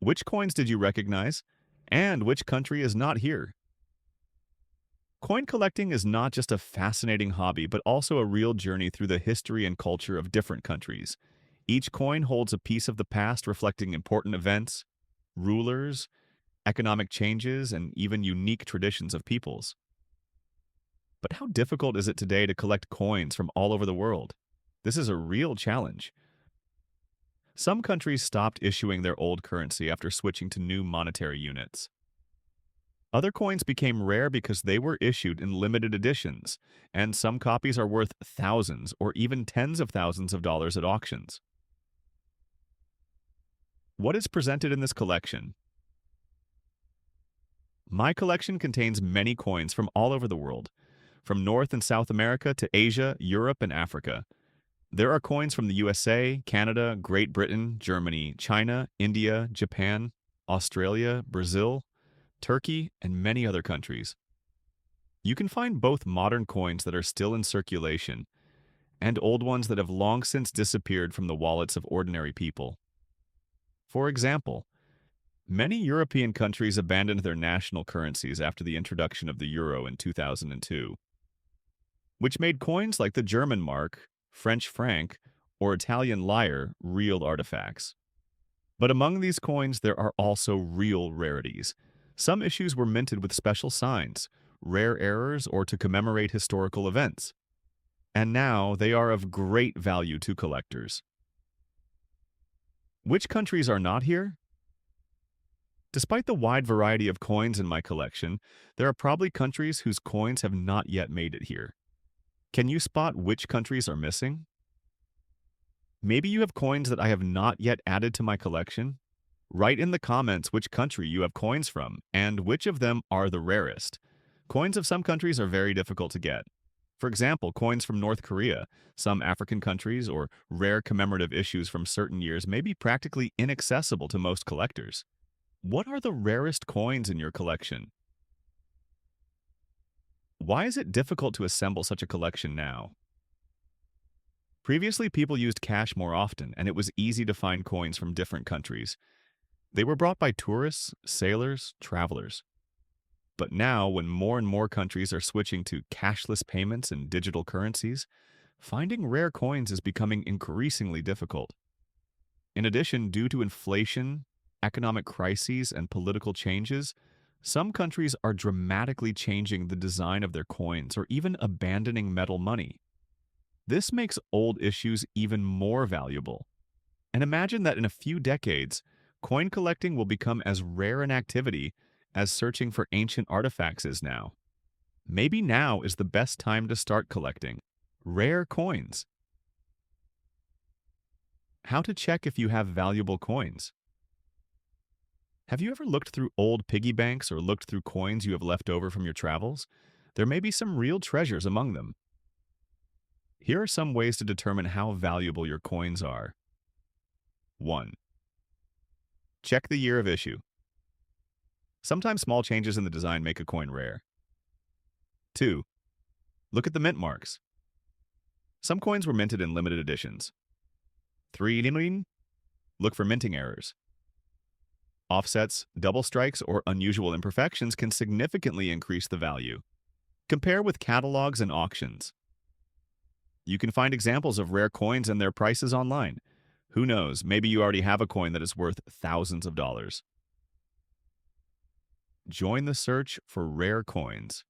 Which coins did you recognize? And which country is not here? Coin collecting is not just a fascinating hobby, but also a real journey through the history and culture of different countries. Each coin holds a piece of the past reflecting important events, rulers, economic changes, and even unique traditions of peoples. But how difficult is it today to collect coins from all over the world? This is a real challenge. Some countries stopped issuing their old currency after switching to new monetary units. Other coins became rare because they were issued in limited editions, and some copies are worth thousands or even tens of thousands of dollars at auctions. What is presented in this collection? My collection contains many coins from all over the world, from North and South America to Asia, Europe, and Africa. There are coins from the USA, Canada, Great Britain, Germany, China, India, Japan, Australia, Brazil, Turkey, and many other countries. You can find both modern coins that are still in circulation and old ones that have long since disappeared from the wallets of ordinary people. For example, many European countries abandoned their national currencies after the introduction of the euro in 2002, which made coins like the German mark, French franc, or Italian lira real artifacts. But among these coins, there are also real rarities. Some issues were minted with special signs, rare errors, or to commemorate historical events. And now they are of great value to collectors. Which countries are not here? Despite the wide variety of coins in my collection, there are probably countries whose coins have not yet made it here. Can you spot which countries are missing? Maybe you have coins that I have not yet added to my collection? Write in the comments which country you have coins from and which of them are the rarest. Coins of some countries are very difficult to get. For example, coins from North Korea, some African countries, or rare commemorative issues from certain years may be practically inaccessible to most collectors. What are the rarest coins in your collection? Why is it difficult to assemble such a collection now? Previously, people used cash more often, and it was easy to find coins from different countries. They were brought by tourists, sailors, travelers. But now, when more and more countries are switching to cashless payments and digital currencies, finding rare coins is becoming increasingly difficult. In addition, due to inflation, economic crises, and political changes, some countries are dramatically changing the design of their coins or even abandoning metal money. This makes old issues even more valuable. And imagine that in a few decades, coin collecting will become as rare an activity as searching for ancient artifacts is now. Maybe now is the best time to start collecting rare coins. How to check if you have valuable coins. Have you ever looked through old piggy banks or looked through coins you have left over from your travels? There may be some real treasures among them. Here are some ways to determine how valuable your coins are. 1. Check the year of issue. Sometimes small changes in the design make a coin rare. 2. Look at the mint marks. Some coins were minted in limited editions. 3. Look for minting errors. Offsets, double strikes, or unusual imperfections can significantly increase the value. Compare with catalogs and auctions. You can find examples of rare coins and their prices online. Who knows, maybe you already have a coin that is worth thousands of dollars. Join the search for rare coins.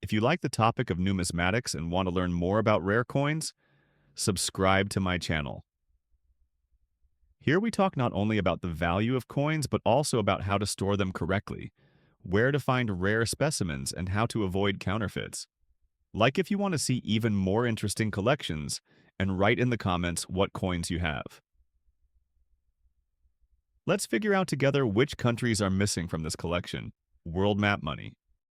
If you like the topic of numismatics and want to learn more about rare coins, subscribe to my channel. Here we talk not only about the value of coins, but also about how to store them correctly, where to find rare specimens, and how to avoid counterfeits. Like if you want to see even more interesting collections, and write in the comments what coins you have. Let's figure out together which countries are missing from this collection. World map money.